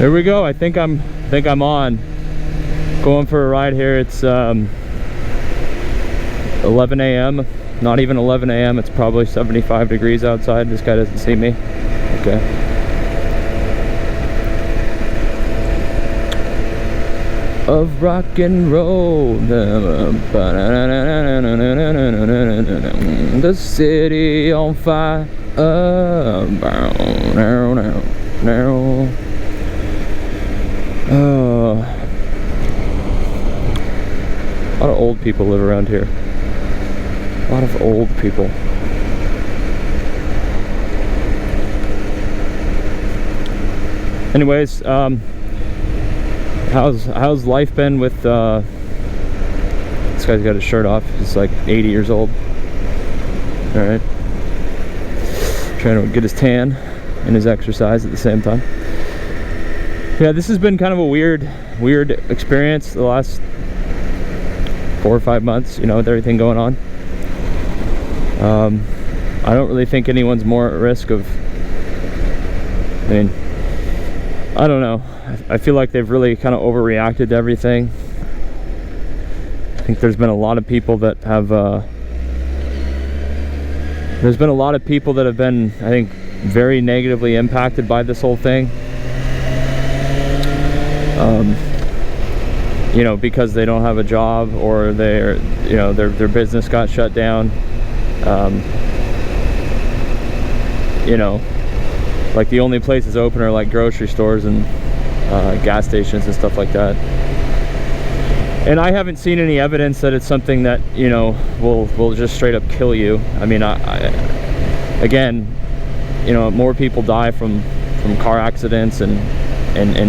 Here we go. I think I'm on. Going for a ride here. It's 11 a.m. Not even 11 a.m. It's probably 75 degrees outside. This guy doesn't see me. Okay. Of rock and roll, the city on fire. A lot of old people live around here. A lot of old people. Anyways, how's life been with this guy's got his shirt off. He's like 80 years old. All right, trying to get his tan and his exercise at the same time. Yeah, this has been kind of a weird experience the last 4 or 5 months, you know, with everything going on. I don't really think anyone's more at risk of, I mean, I don't know. I feel like they've really kind of overreacted to everything. I think there's been a lot of people that have, been, I think, very negatively impacted by this whole thing. You know, because they don't have a job, or their business got shut down. You know, like the only places open are like grocery stores and gas stations and stuff like that. And I haven't seen any evidence that it's something that, you know, will just straight up kill you. I mean, again, you know, more people die from car accidents and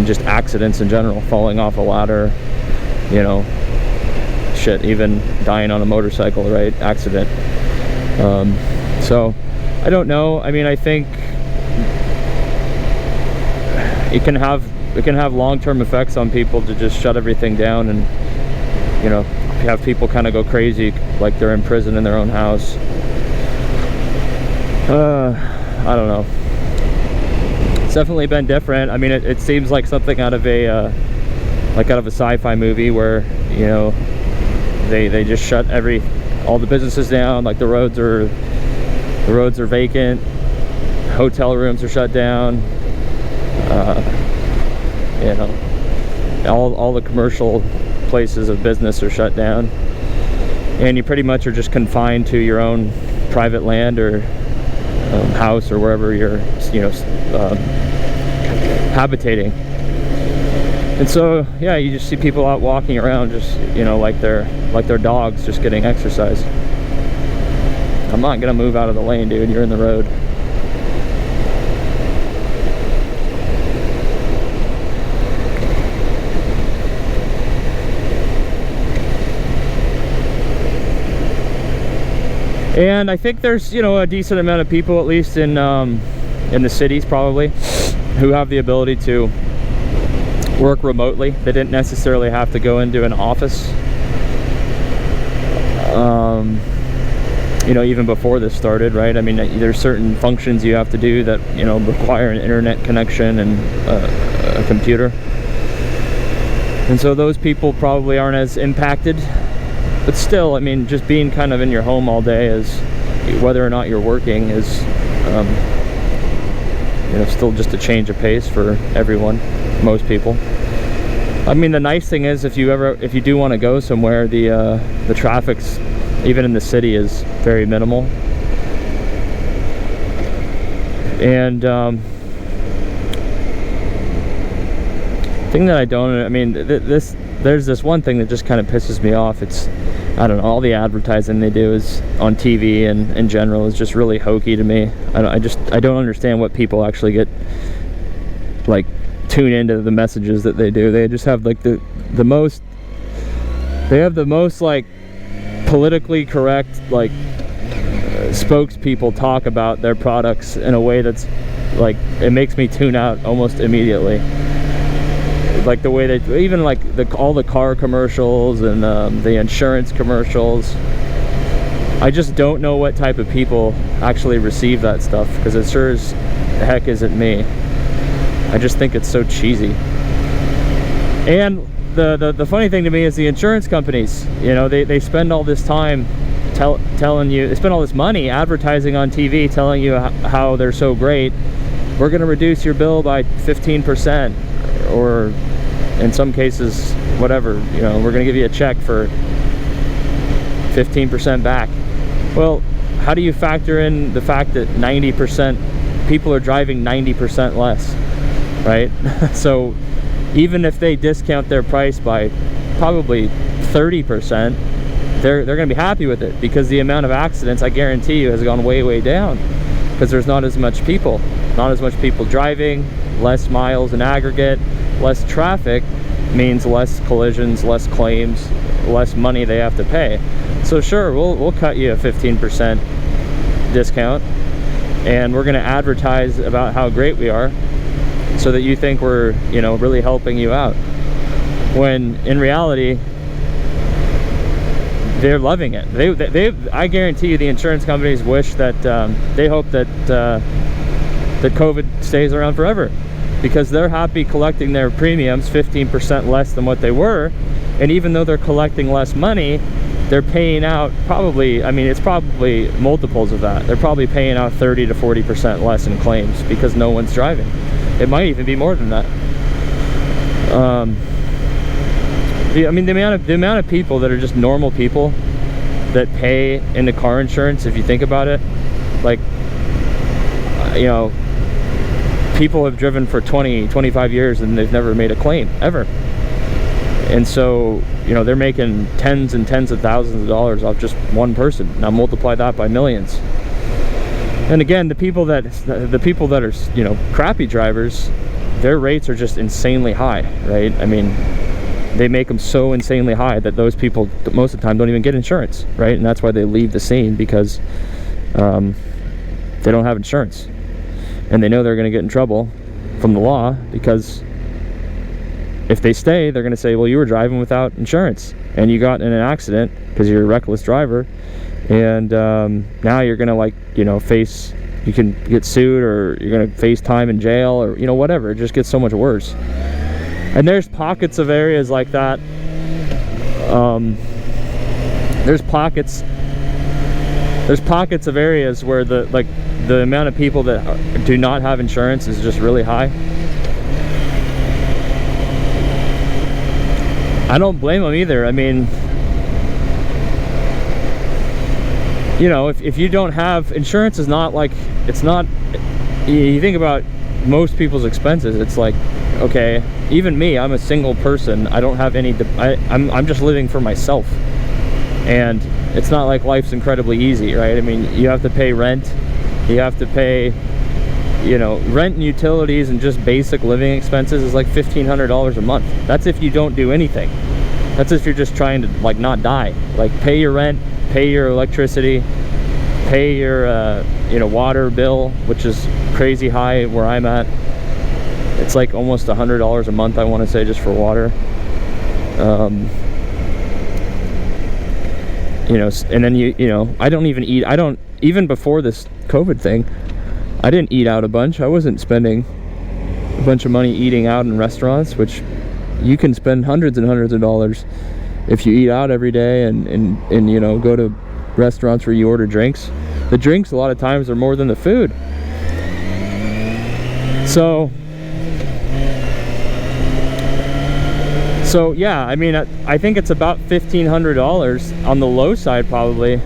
just accidents in general, falling off a ladder, you know, shit, even dying on a motorcycle, right, accident. So I don't know. I mean, I think it can have long-term effects on people to just shut everything down, and, you know, have people kind of go crazy like they're in prison in their own house. I don't know. It's definitely been different. I mean, it seems like something out of a sci-fi movie where, you know, they just shut all the businesses down. Like the roads are vacant, hotel rooms are shut down, you know, all the commercial places of business are shut down, and you pretty much are just confined to your own private land or house or wherever you're, you know, habitating. And so, yeah, you just see people out walking around, just, you know, like they're dogs, just getting exercise. I'm not gonna move out of the lane, dude. You're in the road. And I think there's, you know, a decent amount of people, at least in the cities probably, who have the ability to work remotely. They didn't necessarily have to go into an office. You know, even before this started, right? I mean, there's certain functions you have to do that, you know, require an internet connection and a computer. And so those people probably aren't as impacted. But still, I mean, just being kind of in your home all day, is, whether or not you're working, is, you know, still just a change of pace for everyone, most people. I mean, the nice thing is, if you do want to go somewhere, the traffic's, even in the city, is very minimal. And thing that I don't, I mean, there's this one thing that just kind of pisses me off. It's, I don't know, all the advertising they do is on TV and in general is just really hokey to me. I don't understand what people actually get, like, tune into the messages that they do. They just have like the most like politically correct, like, spokespeople talk about their products in a way that's like, it makes me tune out almost immediately. Like the way they, even like all the car commercials and the insurance commercials, I just don't know what type of people actually receive that stuff, because it sure as heck isn't me. I just think it's so cheesy. And the funny thing to me is the insurance companies, you know, they spend all this time telling you, they spend all this money advertising on TV telling you how they're so great. We're going to reduce your bill by 15%, or in some cases, whatever, you know, we're going to give you a check for 15% back. Well, how do you factor in the fact that 90% people are driving 90% less, right? So even if they discount their price by probably 30%, they're going to be happy with it, because the amount of accidents, I guarantee you, has gone way down, because there's not as much people driving, less miles in aggregate, less traffic means less collisions, less claims, less money they have to pay. So sure, we'll cut you a 15% discount, and we're going to advertise about how great we are so that you think we're, you know, really helping you out, when in reality they're loving it. I guarantee you the insurance companies wish that they hope that that COVID stays around forever, because they're happy collecting their premiums 15% less than what they were, and even though they're collecting less money, they're paying out probably, I mean, it's probably multiples of that. They're probably paying out 30 to 40% less in claims because no one's driving. It might even be more than that. I mean, the amount of people that are just normal people that pay into car insurance, if you think about it, like, you know, people have driven for 20-25 years and they've never made a claim ever, and so, you know, they're making tens and tens of thousands of dollars off just one person. Now multiply that by millions. And again, the people that are, you know, crappy drivers, their rates are just insanely high, right? I mean, they make them so insanely high that those people most of the time don't even get insurance, right? And that's why they leave the scene, because they don't have insurance, and they know they're going to get in trouble from the law, because if they stay, they're going to say, well, you were driving without insurance and you got in an accident because you're a reckless driver, and now you're going to, like, you know, you can get sued, or you're going to face time in jail, or, you know, whatever. It just gets so much worse. And there's pockets of areas like that. There's pockets of areas where the amount of people that do not have insurance is just really high. I don't blame them either. I mean, you know, if you don't have insurance, is not like, it's not, you think about most people's expenses, it's like, okay, even me, I'm a single person, I don't have any, I'm just living for myself, and it's not like life's incredibly easy, right? I mean, you have to pay rent, you have to pay, you know, rent and utilities, and just basic living expenses is like $1,500 a month. That's if you don't do anything. That's if you're just trying to, like, not die. Like, pay your rent, pay your electricity, pay your you know, water bill, which is crazy high where I'm at. It's like almost $100 a month, I want to say, just for water. You know, and then you know, I don't even eat. Even before this COVID thing, I didn't eat out a bunch. I wasn't spending a bunch of money eating out in restaurants, which you can spend hundreds and hundreds of dollars if you eat out every day, and you know, go to restaurants where you order drinks. The drinks a lot of times are more than the food. So yeah, I mean, I think it's about $1,500 on the low side probably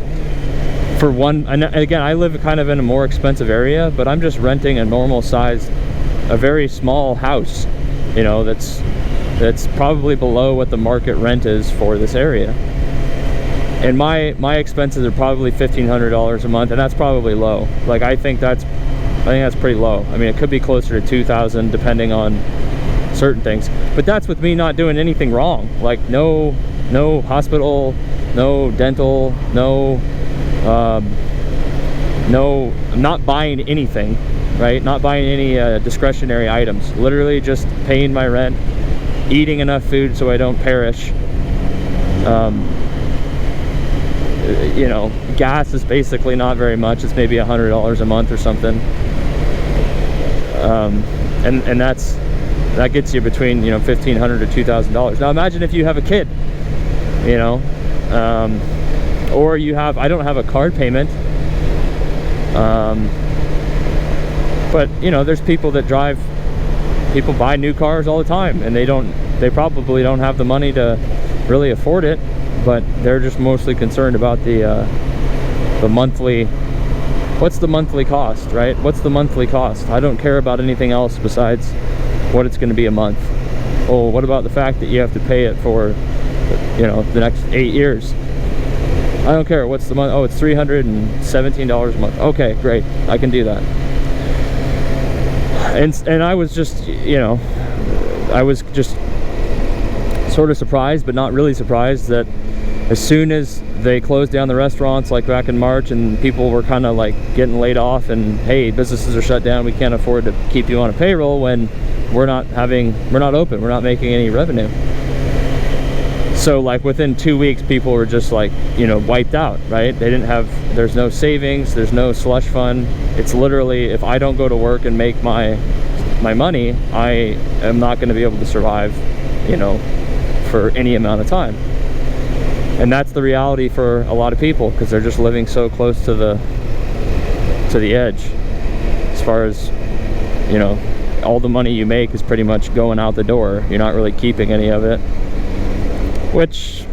for one. And again, I live kind of in a more expensive area, but I'm just renting a normal size, a very small house, you know, that's probably below what the market rent is for this area. And my expenses are probably $1,500 a month, and that's probably low. Like, I think that's pretty low. I mean, it could be closer to $2,000 depending on certain things, but that's with me not doing anything wrong. Like, no hospital, no dental, I'm not buying anything, right? Not buying any discretionary items. Literally just paying my rent, eating enough food so I don't perish. You know, gas is basically not very much. It's maybe $100 a month or something. and that gets you between, you know, $1,500 to $2,000. Now imagine if you have a kid, you know, or you have, I don't have a card payment, but you know, there's people that people buy new cars all the time, and they probably don't have the money to really afford it, but they're just mostly concerned about the monthly, what's the monthly cost, right? What's the monthly cost? I don't care about anything else besides what it's going to be a month. Oh, what about the fact that you have to pay it for, you know, the next 8 years? I don't care. What's the month? Oh, it's $317 a month. Okay, great. I can do that. And I was just, you know, I was just sort of surprised, but not really surprised, that as soon as they closed down the restaurants, like back in March, and people were kind of like getting laid off, and hey, businesses are shut down, we can't afford to keep you on a payroll when we're not open, we're not making any revenue. So like within 2 weeks, people were just like, you know, wiped out, right? They didn't have, there's no savings, there's no slush fund. It's literally, if I don't go to work and make my money, I am not going to be able to survive, you know, for any amount of time. And that's the reality for a lot of people, because they're just living so close to the edge. As far as, you know, all the money you make is pretty much going out the door. You're not really keeping any of it. Which,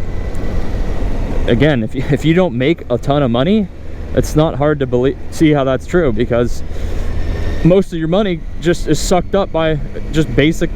again, if you don't make a ton of money, it's not hard to see how that's true, because most of your money just is sucked up by just basic